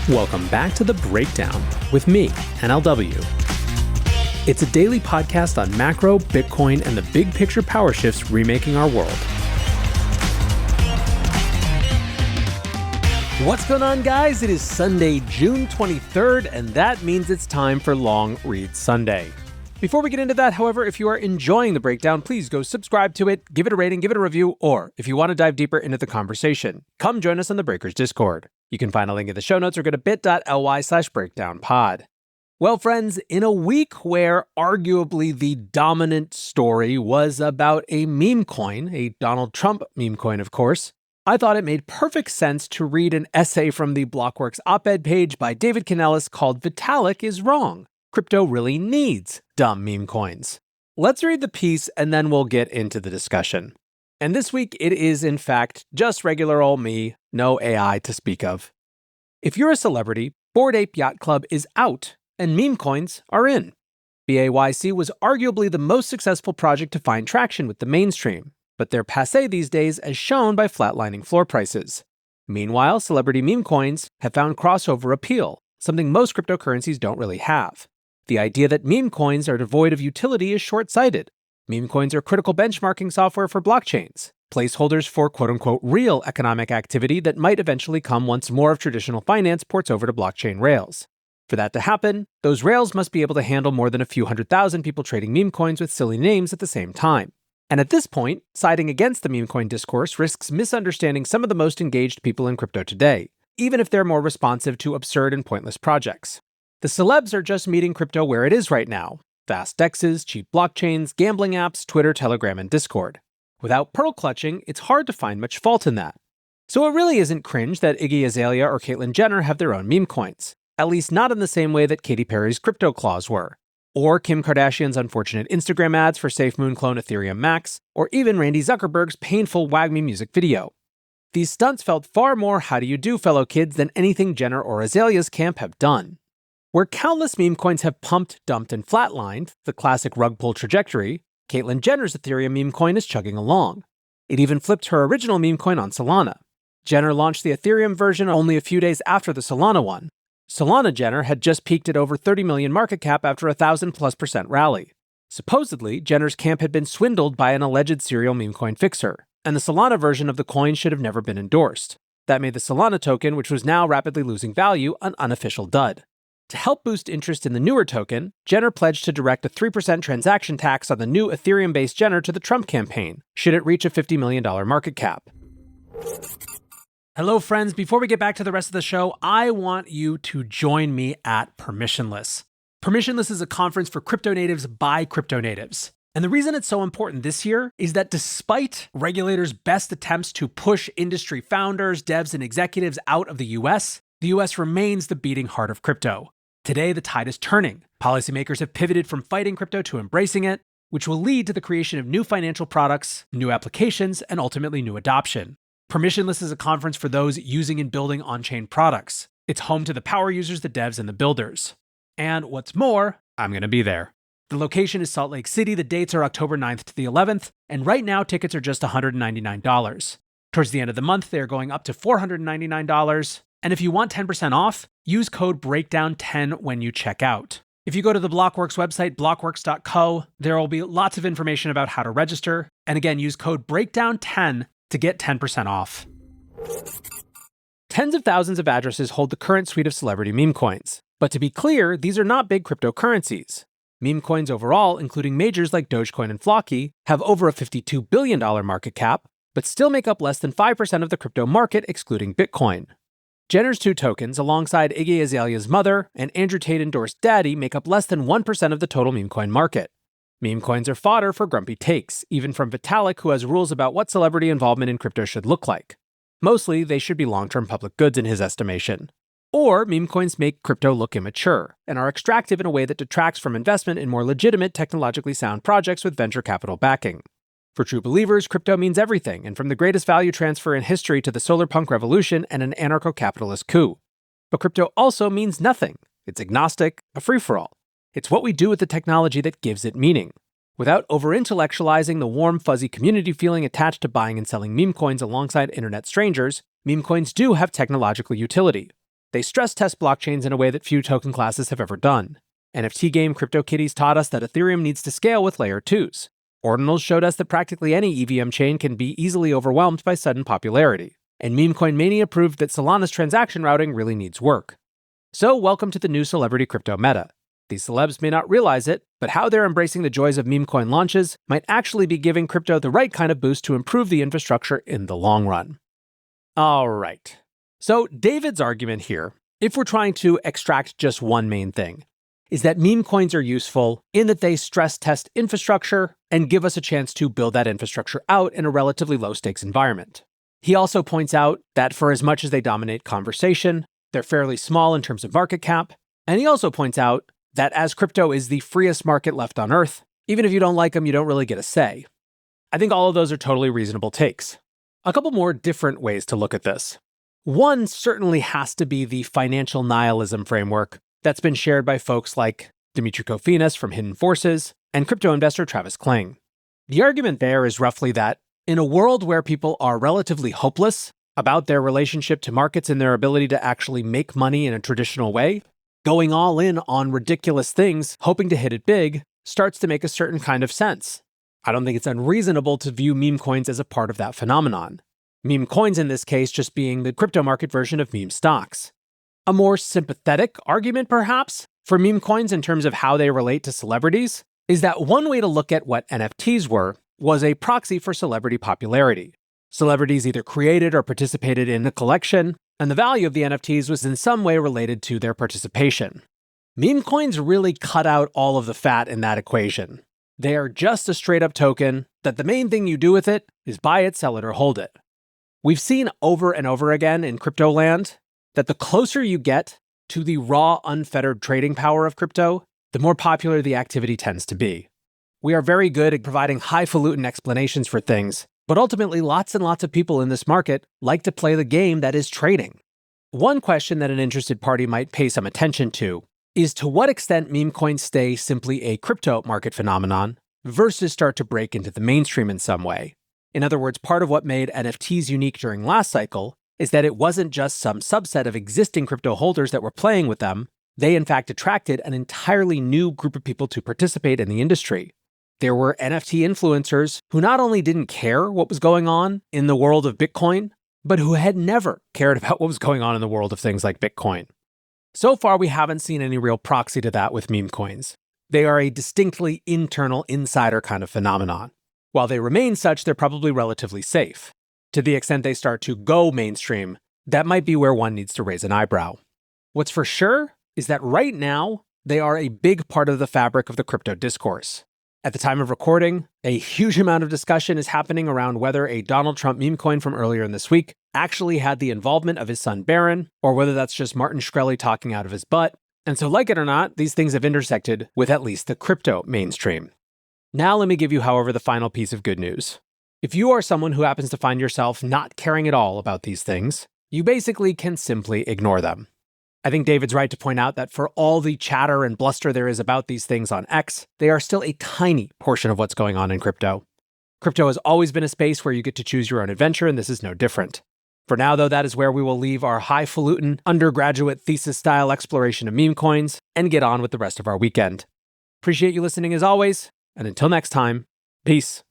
Welcome back to The Breakdown with me, NLW. It's a daily podcast on macro, Bitcoin, and the big picture power shifts remaking our world. What's going on, guys? It is Sunday, June 23rd, and that means it's time for Long Read Sunday. Before we get into that, however, if you are enjoying The Breakdown, please go subscribe to it, give it a rating, give it a review, or if you want to dive deeper into the conversation, come join us on the Breakers Discord. You can find a link in the show notes or go to bit.ly/breakdownpod. Well, friends, in a week where arguably the dominant story was about a meme coin, a Donald Trump meme coin, of course, I thought it made perfect sense to read an essay from the Blockworks op-ed page by David Canellis called Vitalik is Wrong. Crypto really needs dumb meme coins. Let's read the piece and then we'll get into the discussion. And this week it is, in fact, just regular old me, no AI to speak of. If you're a celebrity, Bored Ape Yacht Club is out and meme coins are in. BAYC was arguably the most successful project to find traction with the mainstream, but they're passé these days as shown by flatlining floor prices. Meanwhile, celebrity meme coins have found crossover appeal, something most cryptocurrencies don't really have. The idea that meme coins are devoid of utility is short-sighted. Meme coins are critical benchmarking software for blockchains, placeholders for quote-unquote real economic activity that might eventually come once more of traditional finance ports over to blockchain rails. For that to happen, those rails must be able to handle more than a few 100,000 people trading meme coins with silly names at the same time. And at this point, siding against the meme coin discourse risks misunderstanding some of the most engaged people in crypto today, even if they're more responsive to absurd and pointless projects. The celebs are just meeting crypto where it is right now: fast DEXs, cheap blockchains, gambling apps, Twitter, Telegram, and Discord. Without pearl clutching, it's hard to find much fault in that. So it really isn't cringe that Iggy Azalea or Caitlyn Jenner have their own meme coins, at least not in the same way that Katy Perry's crypto claws were, or Kim Kardashian's unfortunate Instagram ads for SafeMoon clone Ethereum Max, or even Randy Zuckerberg's painful Wag Me music video. These stunts felt far more how do you do, fellow kids, than anything Jenner or Azalea's camp have done. Where countless meme coins have pumped, dumped, and flatlined, the classic rug pull trajectory, Caitlyn Jenner's Ethereum meme coin is chugging along. It even flipped her original meme coin on Solana. Jenner launched the Ethereum version only a few days after the Solana one. Solana Jenner had just peaked at over 30 million market cap after a 1,000+% rally. Supposedly, Jenner's camp had been swindled by an alleged serial meme coin fixer, and the Solana version of the coin should have never been endorsed. That made the Solana token, which was now rapidly losing value, an unofficial dud. To help boost interest in the newer token, Jenner pledged to direct a 3% transaction tax on the new Ethereum-based Jenner to the Trump campaign, should it reach a $50 million market cap. Hello, friends. Before we get back to the rest of the show, I want you to join me at Permissionless. Permissionless is a conference for crypto natives by crypto natives. And the reason it's so important this year is that despite regulators' best attempts to push industry founders, devs, and executives out of the US remains the beating heart of crypto. Today, the tide is turning. Policymakers have pivoted from fighting crypto to embracing it, which will lead to the creation of new financial products, new applications, and ultimately new adoption. Permissionless is a conference for those using and building on-chain products. It's home to the power users, the devs, and the builders. And what's more, I'm going to be there. The location is Salt Lake City. The dates are October 9th to the 11th, and right now tickets are just $199. Towards the end of the month, they're going up to $499. And if you want 10% off, use code BREAKDOWN10 when you check out. If you go to the Blockworks website, blockworks.co, there will be lots of information about how to register. And again, use code BREAKDOWN10 to get 10% off. Tens of thousands of addresses hold the current suite of celebrity meme coins. But to be clear, these are not big cryptocurrencies. Meme coins overall, including majors like Dogecoin and Flocky, have over a $52 billion market cap, but still make up less than 5% of the crypto market, excluding Bitcoin. Jenner's two tokens, alongside Iggy Azalea's mother and Andrew Tate-endorsed daddy, make up less than 1% of the total meme coin market. Meme coins are fodder for grumpy takes, even from Vitalik, who has rules about what celebrity involvement in crypto should look like. Mostly, they should be long-term public goods in his estimation. Or meme coins make crypto look immature, and are extractive in a way that detracts from investment in more legitimate, technologically sound projects with venture capital backing. For true believers, crypto means everything, and from the greatest value transfer in history to the solar punk revolution and an anarcho-capitalist coup. But crypto also means nothing. It's agnostic, a free-for-all. It's what we do with the technology that gives it meaning. Without over-intellectualizing the warm, fuzzy community feeling attached to buying and selling meme coins alongside internet strangers, meme coins do have technological utility. They stress test blockchains in a way that few token classes have ever done. NFT game CryptoKitties taught us that Ethereum needs to scale with layer 2s. Ordinals showed us that practically any EVM chain can be easily overwhelmed by sudden popularity. And Memecoin Mania proved that Solana's transaction routing really needs work. So welcome to the new celebrity crypto meta. These celebs may not realize it, but how they're embracing the joys of memecoin launches might actually be giving crypto the right kind of boost to improve the infrastructure in the long run. All right. So David's argument here, if we're trying to extract just one main thing, is that meme coins are useful in that they stress test infrastructure and give us a chance to build that infrastructure out in a relatively low-stakes environment. He also points out that for as much as they dominate conversation, they're fairly small in terms of market cap, and he also points out that as crypto is the freest market left on Earth, even if you don't like them, you don't really get a say. I think all of those are totally reasonable takes. A couple more different ways to look at this. One certainly has to be the financial nihilism framework that's been shared by folks like Dimitri Kofinas from Hidden Forces and crypto investor Travis Kling. The argument there is roughly that in a world where people are relatively hopeless about their relationship to markets and their ability to actually make money in a traditional way, going all in on ridiculous things, hoping to hit it big, starts to make a certain kind of sense. I don't think it's unreasonable to view meme coins as a part of that phenomenon. Meme coins in this case just being the crypto market version of meme stocks. A more sympathetic argument, perhaps, for meme coins in terms of how they relate to celebrities is that one way to look at what NFTs were was a proxy for celebrity popularity. Celebrities either created or participated in a collection, and the value of the NFTs was in some way related to their participation. Meme coins really cut out all of the fat in that equation. They are just a straight-up token that the main thing you do with it is buy it, sell it, or hold it. We've seen over and over again in crypto land that the closer you get to the raw, unfettered trading power of crypto, the more popular the activity tends to be. We are very good at providing highfalutin explanations for things, but ultimately lots and lots of people in this market like to play the game that is trading. One question that an interested party might pay some attention to is to what extent meme coins stay simply a crypto market phenomenon versus start to break into the mainstream in some way. In other words, part of what made NFTs unique during last cycle is that it wasn't just some subset of existing crypto holders that were playing with them. They in fact attracted an entirely new group of people to participate in the industry. There were NFT influencers who not only didn't care what was going on in the world of Bitcoin, but who had never cared about what was going on in the world of things like Bitcoin. So far, we haven't seen any real proxy to that with meme coins. They are a distinctly internal insider kind of phenomenon. While they remain such, they're probably relatively safe. To the extent they start to go mainstream, that might be where one needs to raise an eyebrow. What's for sure is that right now, they are a big part of the fabric of the crypto discourse. At the time of recording, a huge amount of discussion is happening around whether a Donald Trump meme coin from earlier in this week actually had the involvement of his son Barron, or whether that's just Martin Shkreli talking out of his butt. And so like it or not, these things have intersected with at least the crypto mainstream. Now let me give you, however, the final piece of good news. If you are someone who happens to find yourself not caring at all about these things, you basically can simply ignore them. I think David's right to point out that for all the chatter and bluster there is about these things on X, they are still a tiny portion of what's going on in crypto. Crypto has always been a space where you get to choose your own adventure, and this is no different. For now, though, that is where we will leave our highfalutin undergraduate thesis-style exploration of meme coins and get on with the rest of our weekend. Appreciate you listening as always, and until next time, peace.